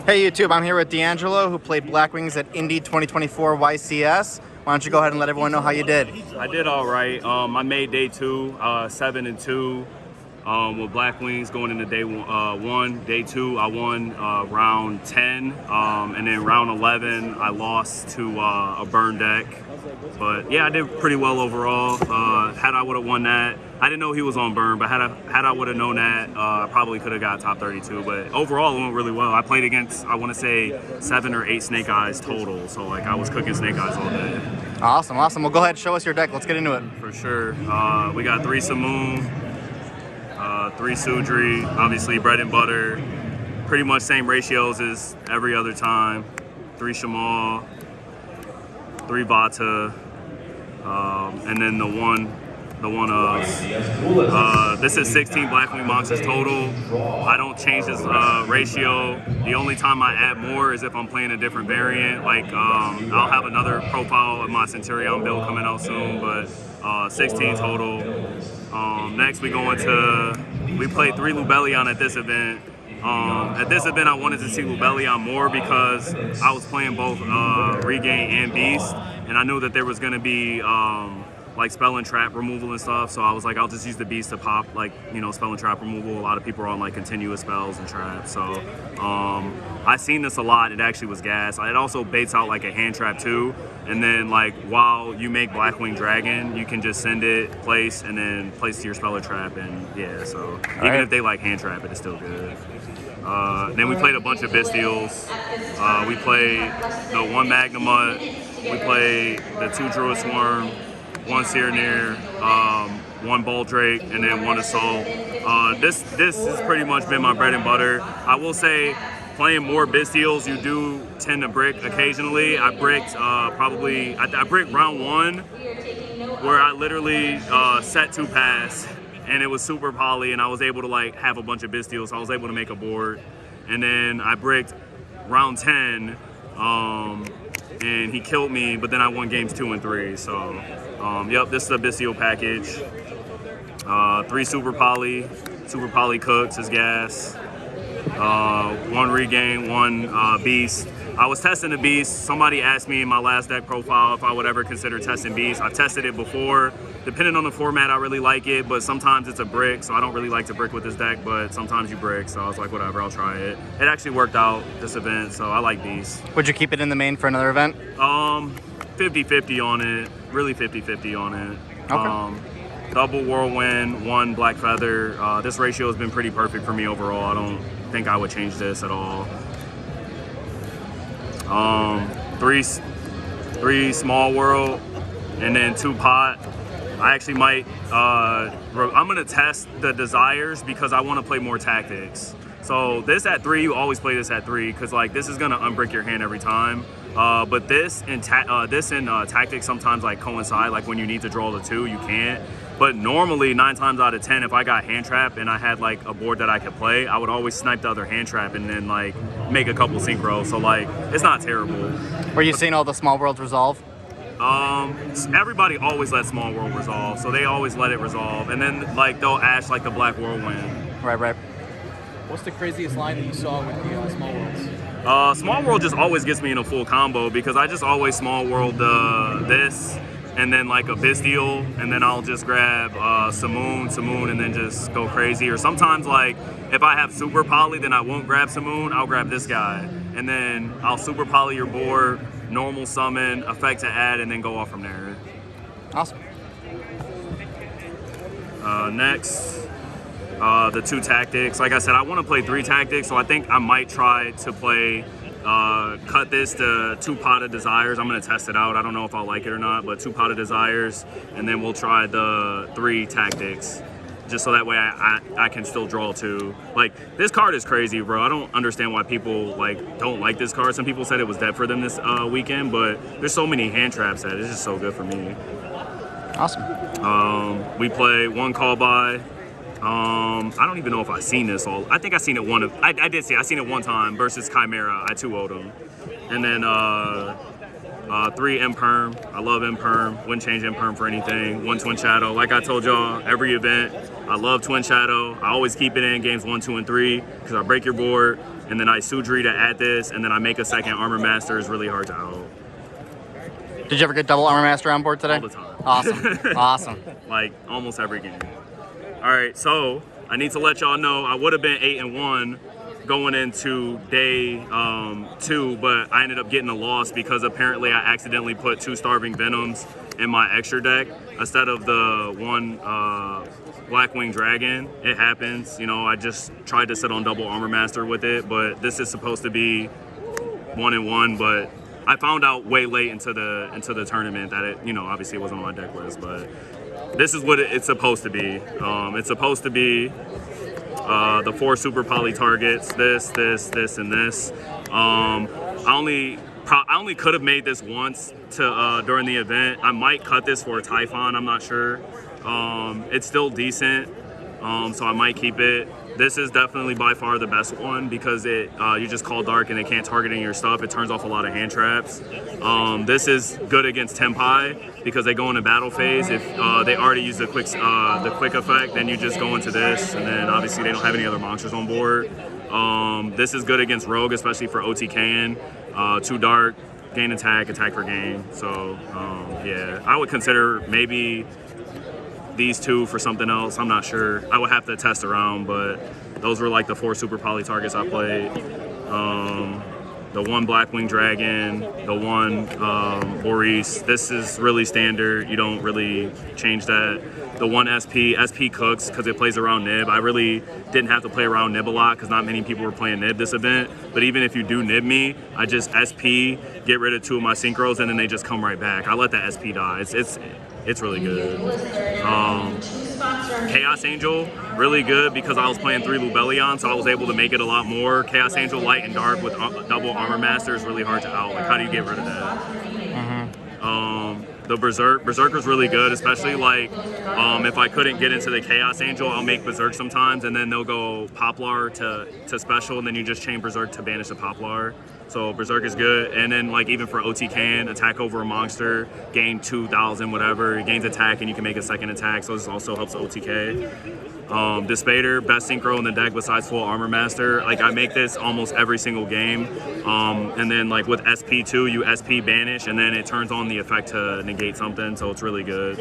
Hey YouTube, I'm here with D'Angelo, who played Blackwings at Indy 2024 YCS. Why don't you go ahead and let everyone know how you did? I did all right. I made day 2, 7-2 with Blackwings going into day 1. Day 2, I won round 10, and then round 11, I lost to a burn deck. But yeah, I did pretty well overall. Had I would have won that, I didn't know he was on burn, but had I would have known that, I probably could have got top 32. But overall, it went really well. I played against, I want to say, 7 or 8 snake eyes total. So like I was cooking snake eyes all day. Awesome. Well, go ahead and show us your deck. Let's get into it. For sure. We got 3 Simoon, 3 Sudri, obviously bread and butter. Pretty much same ratios as every other time. 3 Shamal, 3 Vata, and then the one this is 16 Blackwing monsters total. I don't change this ratio. The only time I add more is if I'm playing a different variant. Like I'll have another profile of my Centurion build coming out soon, but 16 total. Next we played 3 Lubellion at this event. At this event, I wanted to see Lubellion more because I was playing both Regain and Beast, and I knew that there was going to be like spell and trap removal and stuff, so I was like, I'll just use the Beast to pop, like, you know, spell and trap removal. A lot of people are on like continuous spells and traps, so I seen this a lot. It actually was gas. It also baits out like a hand trap too, and then like while you make Blackwing Dragon, you can just send it, place, and then place to your spell or trap, and yeah, so even if they like hand trap it, it's still good. Then we played a bunch of Bystials. We played the 1 Magnamut, we played the 2 Druid Swarm, 1 Serenir, 1 Boldrake, and then 1 Assault. This has pretty much been my bread and butter. I will say, playing more Bystials, you do tend to brick occasionally. I bricked I bricked round 1, where I literally set 2 pass, and it was super poly, and I was able to like have a bunch of Bystials, so I was able to make a board. And then I bricked round 10, and he killed me, but then I won games 2 and 3. So, yep, this is a Bystial package. 3 Super Poly Cooks is gas. 1 Regain, 1 Beast. I was testing the Beast. Somebody asked me in my last deck profile if I would ever consider testing Beast. I've tested it before. Depending on the format, I really like it, but sometimes it's a brick, so I don't really like to brick with this deck, but sometimes you brick, so I was like, whatever, I'll try it. It actually worked out this event, so I like Beast. Would you keep it in the main for another event? 50-50 on it. Really 50-50 on it. Okay. Double Whirlwind, 1 Black Feather. This ratio has been pretty perfect for me overall. I don't think I would change this at all. 3 Small World, and then 2 Pot. I actually might, I'm gonna test the Desires because I wanna play more Tactics. So this at 3, you always play this at 3 because like this is gonna unbrick your hand every time. But this and Tactics sometimes like coincide, like when you need to draw the 2, you can't. But normally 9 times out of 10, if I got hand trap and I had like a board that I could play, I would always snipe the other hand trap and then like make a couple synchros. So like, it's not terrible. Were you seeing all the small worlds resolve? Everybody always lets Small World resolve, so they always let it resolve, and then like they'll ash like the Black Whirlwind. Right. What's the craziest line that you saw with the Small Worlds? Small World just always gets me in a full combo because I just always Small World this, and then like a Bystial, and then I'll just grab Simoon, and then just go crazy. Or sometimes like if I have Super Poly, then I won't grab Simoon, I'll grab this guy, and then I'll Super Poly your board, normal summon, effect to add, and then go off from there. Awesome. Next, the 2 Tactics. Like I said, I want to play 3 Tactics, so I think I might try to play, cut this to 2 Pot of Desires. I'm going to test it out. I don't know if I'll like it or not, but 2 Pot of Desires, and then we'll try the 3 Tactics. Just so that way I can still draw 2. Like, this card is crazy, bro. I don't understand why people like don't like this card. Some people said it was dead for them this weekend, but there's so many hand traps that it's just so good for me. Awesome. We play 1 Call By. I don't even know if I've seen this all. I think I seen it I did see it. I seen it 1 time versus Chimera. I 2-0'd him. And then 3 Imperm. I love Imperm. Wouldn't change Imperm for anything. 1 Twin Shadow. Like I told y'all, every event, I love Twin Shadow. I always keep it in games 1, 2, and 3 because I break your board. and then I Sudri to add this, and then I make a second Armor Master is really hard to out. Did you ever get double Armor Master on board today? All the time. Awesome. Awesome. Like almost every game. All right, so I need to let y'all know I would have been 8-1 going into day 2, but I ended up getting a loss because apparently I accidentally put 2 Starving Venoms in my extra deck instead of the 1 Blackwing Dragon. It happens, you know. I just tried to sit on double Armor Master with it, but this is supposed to be 1-1, but I found out way late into the tournament that it, you know, obviously it wasn't on my deck list, but this is what it's supposed to be. It's supposed to be the 4 super poly targets, this, and this. I only could have made this once to during the event. I might cut this for a Typhon, I'm not sure. It's still decent, so I might keep it. This is definitely by far the best one because it you just call dark and they can't target any of your stuff. It turns off a lot of hand traps. This is good against Tempai because they go into battle phase. If they already use the quick effect, then you just go into this, and then obviously they don't have any other monsters on board. This is good against Rogue, especially for OTKing. 2 dark, gain attack for gain. So yeah, I would consider maybe these 2 for something else. I'm not sure. I would have to test around, but those were like the 4 super poly targets I played. The 1 Blackwing Dragon, the 1 Boris. This is really standard. You don't really change that. The 1 SP cooks because it plays around Nib. I really didn't have to play around Nib a lot because not many people were playing Nib this event. But even if you do Nib me, I just SP, get rid of 2 of my synchros, and then they just come right back. I let the SP die. It's really good. Chaos Angel, really good because I was playing 3 Lubellion, so I was able to make it a lot more. Chaos Angel, light and dark with double Armor Master is really hard to out. Like, how do you get rid of that? The Berserker's really good, especially like if I couldn't get into the Chaos Angel, I'll make Berserk sometimes, and then they'll go Poplar to special, and then you just chain Berserk to banish the Poplar. So Berserk is good, and then like even for OTKing, attack over a monster, gain 2,000 whatever, it gains attack and you can make a second attack, so this also helps OTK. Dispater, best synchro in the deck besides full Armor Master. Like I make this almost every single game, and then like with SP2 you SP banish and then it turns on the effect to negate something, so it's really good.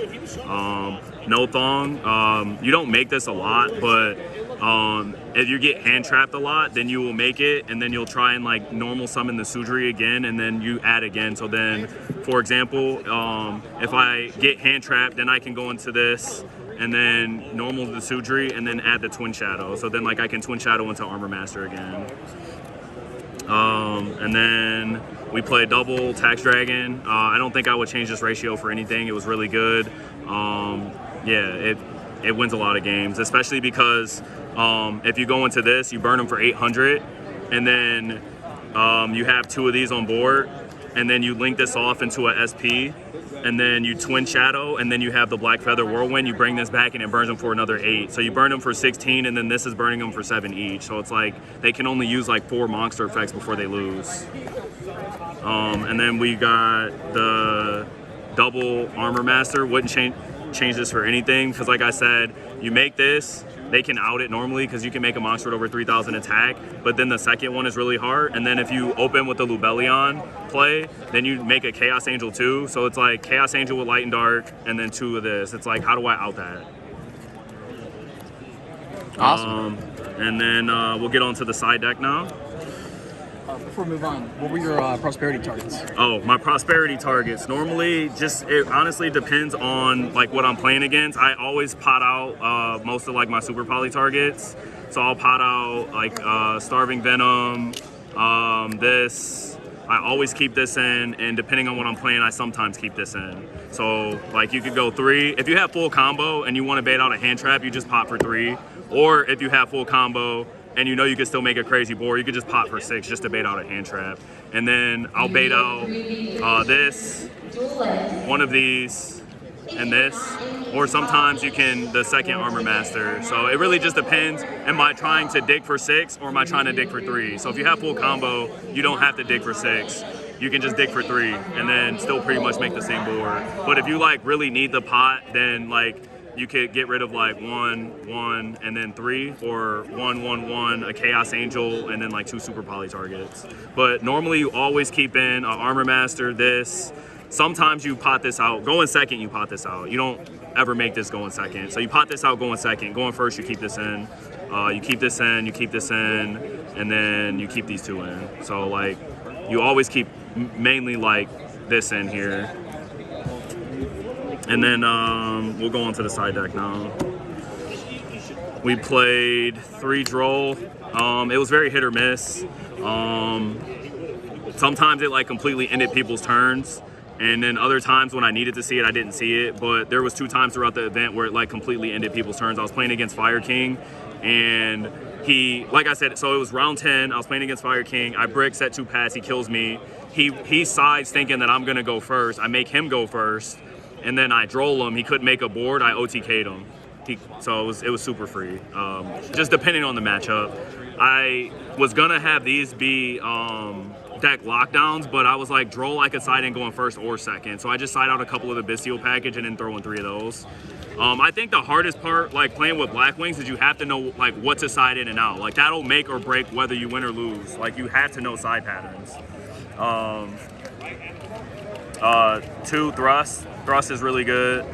No Thong, you don't make this a lot, but if you get hand trapped a lot, then you will make it, and then you'll try and like normal summon the Sudri again, and then you add again. So then, for example, if I get hand trapped, then I can go into this, and then normal the Sudri, and then add the Twin Shadow. So then like I can Twin Shadow into Armor Master again. And then we play double Tax Dragon. I don't think I would change this ratio for anything. It was really good. Yeah, it wins a lot of games, especially because if you go into this, you burn them for 800, and then you have 2 of these on board, and then you link this off into a SP, and then you Twin Shadow, and then you have the Black Feather Whirlwind. You bring this back, and it burns them for another 8. So you burn them for 16, and then this is burning them for 7 each. So it's like they can only use like 4 monster effects before they lose. And then we got the double Armor Master. Wouldn't change this for anything because like I said, you make this, they can out it normally because you can make a monster with over 3,000 attack, but then the second one is really hard, and then if you open with the Lubellion play, then you make a Chaos Angel too, so it's like Chaos Angel with light and dark and then 2 of this. It's like, how do I out that? Awesome. And then we'll get on to the side deck now. Before we move on, what were your prosperity targets? Oh, my prosperity targets. Normally, it honestly depends on like what I'm playing against. I always pot out most of like my super poly targets. So I'll pot out like Starving Venom, this. I always keep this in, and depending on what I'm playing, I sometimes keep this in. So like you could go 3. If you have full combo and you want to bait out a hand trap, you just pot for 3. Or if you have full combo and you know you can still make a crazy board, you could just pot for 6 just to bait out a hand trap. And then I'll bait out this, 1 of these, and this. Or sometimes you can the second Armor Master. So it really just depends. Am I trying to dig for 6 or am I trying to dig for 3? So if you have full combo, you don't have to dig for 6. You can just dig for 3 and then still pretty much make the same board. But if you like really need the pot, then like you could get rid of like 1, 1, and then 3, or 1, 1, 1, a Chaos Angel, and then like 2 Super Poly targets. But normally you always keep in an Armor Master, this. Sometimes you pot this out. Going second, you pot this out. You don't ever make this going second. So you pot this out going second. Going first, you keep this in. You keep this in, you keep this in, and then you keep these 2 in. So like, you always keep mainly like this in here. And then we'll go on to the side deck now. We played 3 Droll. It was very hit or miss. Sometimes it like completely ended people's turns. And then other times when I needed to see it, I didn't see it. But there was 2 times throughout the event where it like completely ended people's turns. I was playing against Fire King, and he, like I said, so it was round 10. I was playing against Fire King. I brick, set 2 pass. He kills me. He sides thinking that I'm gonna go first. I make him go first, and then I droll him. He couldn't make a board. I OTK'd him. So it was super free. Just depending on the matchup. I was gonna have these be deck lockdowns, but I was like, droll, I could side in going first or second. So I just side out a couple of the Bestial package and then throw in 3 of those. I think the hardest part, like playing with Blackwings, is you have to know like what to side in and out. Like that'll make or break whether you win or lose. Like you have to know side patterns. 2 thrust. Thrust is really good.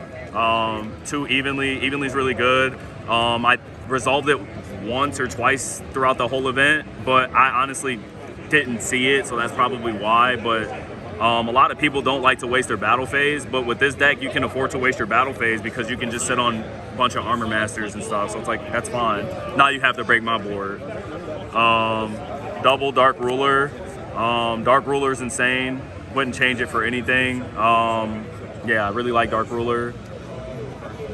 2 evenly. Evenly is really good. I resolved it once or twice throughout the whole event, but I honestly didn't see it, so that's probably why. But a lot of people don't like to waste their battle phase, but with this deck you can afford to waste your battle phase because you can just sit on a bunch of Armor Masters and stuff, so it's like, that's fine. Now you have to break my board. Double Dark Ruler. Dark Ruler's insane. Wouldn't change it for anything. Yeah, I really like Dark Ruler.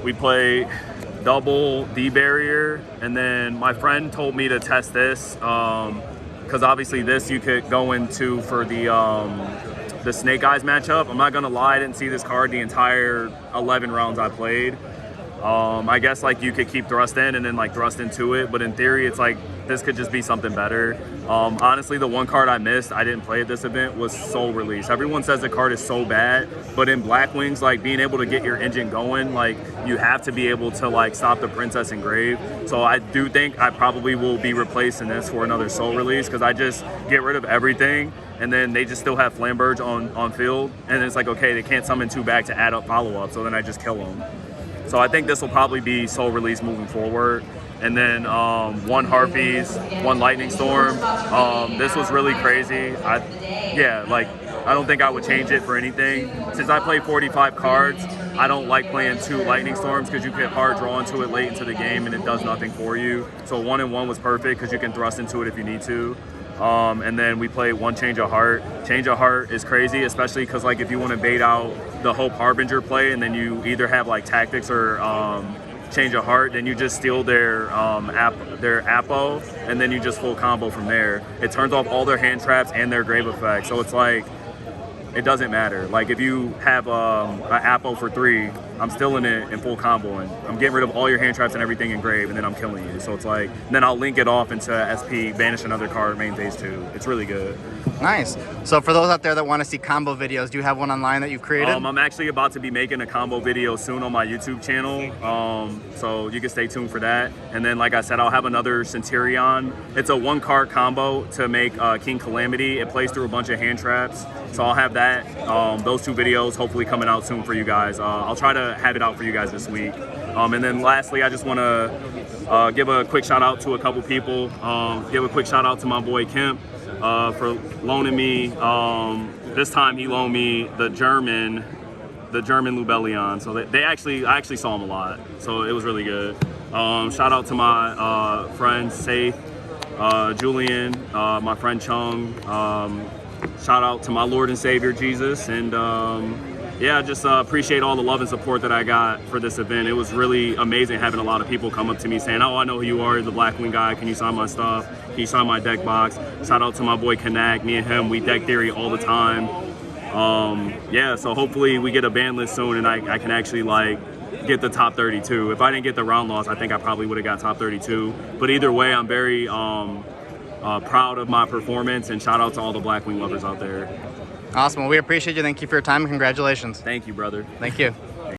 We play double D-Barrier, and then my friend told me to test this because obviously this you could go into for the Snake Eyes matchup. I'm not gonna lie, I didn't see this card the entire 11 rounds I played. I guess like you could keep thrust in and then like thrust into it, but in theory it's like this could just be something better. Honestly, the one card I missed, I didn't play at this event, was Soul Release. Everyone says the card is so bad, but in Blackwings, like being able to get your engine going, like you have to be able to like stop the Princess Engraved. So I do think I probably will be replacing this for another Soul Release, because I just get rid of everything and then they just still have Flamberge on field, and it's like, okay, they can't summon 2 back to add up follow-up, so then I just kill them. So I think this will probably be Soul Release moving forward. And then 1 Harpies, 1 Lightning Storm. This was really crazy. I don't think I would change it for anything. Since I play 45 cards, I don't like playing 2 Lightning Storms because you get hard draw into it late into the game and it does nothing for you. So 1 and 1 was perfect because you can thrust into it if you need to. And then we play 1 Change of Heart. Change of Heart is crazy, especially because like if you want to bait out the Hope Harbinger play and then you either have like Tactics or Change of Heart, then you just steal their Apo, and then you just full combo from there. It turns off all their hand traps and their grave effects, so it's like, it doesn't matter. Like if you have an Apo for 3, I'm still in it in full comboing. I'm getting rid of all your hand traps and everything in grave, and then I'm killing you. So it's like, then I'll link it off into SP, banish another card, main phase 2. It's really good. Nice. So for those out there that want to see combo videos, do you have one online that you've created? I'm actually about to be making a combo video soon on my YouTube channel, so you can stay tuned for that. And then, like I said, I'll have another Centurion. It's a 1 card combo to make King Calamity. It plays through a bunch of hand traps, so I'll have that. Those 2 videos hopefully coming out soon for you guys. I'll try to have it out for you guys this week. And then lastly, I just want to give a quick shout out to a couple people. Give a quick shout out to my boy Kemp for loaning me. This time he loaned me the German Lubellion. So I actually saw him a lot. So it was really good. Shout out to my friends Safe, Julian, my friend Chung. Shout out to my Lord and Savior Jesus, and yeah, just appreciate all the love and support that I got for this event. It was really amazing having a lot of people come up to me saying, oh, I know who you are, you're the Blackwing guy, can you sign my stuff? Can you sign my deck box? Shout out to my boy Kanak. Me and him, we deck theory all the time. Yeah, so hopefully we get a ban list soon and I can actually like get the top 32. If I didn't get the round loss, I think I probably would have got top 32. But either way, I'm very proud of my performance, and shout out to all the Blackwing lovers out there. Awesome. Well, we appreciate you. Thank you for your time, and congratulations. Thank you, brother. Thank you.